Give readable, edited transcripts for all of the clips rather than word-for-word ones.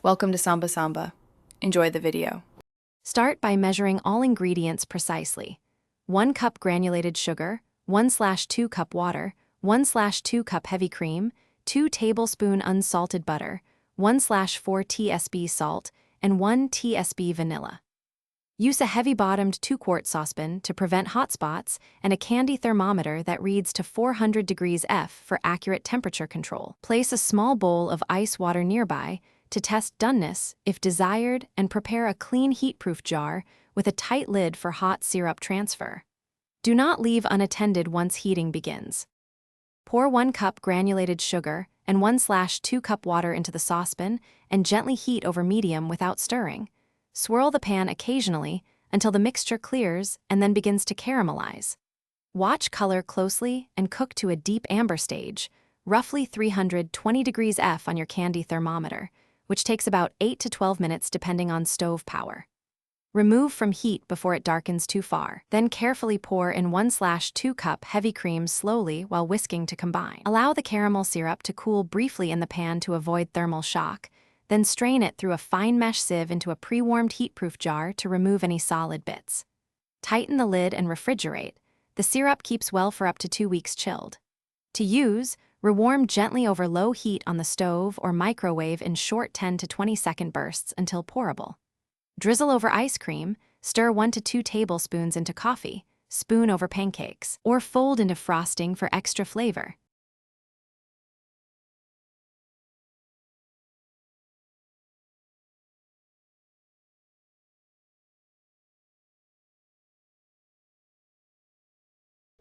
Welcome to Samba Samba. Enjoy the video. Start by measuring all ingredients precisely. 1 cup granulated sugar, 1/2 cup water, 1/2 cup heavy cream, 2 tablespoon unsalted butter, 1/4 tsp salt, and 1 tsp vanilla. Use a heavy-bottomed 2-quart saucepan to prevent hot spots and a candy thermometer that reads to 400 degrees F for accurate temperature control. Place a small bowl of ice water nearby to test doneness if desired, and prepare a clean heat-proof jar with a tight lid for hot syrup transfer. Do not leave unattended once heating begins. Pour 1 cup granulated sugar and 1/2 cup water into the saucepan and gently heat over medium without stirring. Swirl the pan occasionally until the mixture clears and then begins to caramelize. Watch color closely and cook to a deep amber stage, roughly 320 degrees F on your candy thermometer, which takes about 8 to 12 minutes depending on stove power. Remove from heat before it darkens too far. Then carefully pour in 1/2 cup heavy cream slowly while whisking to combine. Allow the caramel syrup to cool briefly in the pan to avoid thermal shock, then strain it through a fine mesh sieve into a pre-warmed heat-proof jar to remove any solid bits. Tighten the lid and refrigerate. The syrup keeps well for up to 2 weeks chilled. To use, rewarm gently over low heat on the stove or microwave in short 10 to 20 second bursts until pourable. Drizzle over ice cream, stir 1 to 2 tablespoons into coffee, spoon over pancakes, or fold into frosting for extra flavor.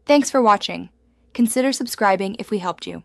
Thanks for watching. Consider subscribing if we helped you.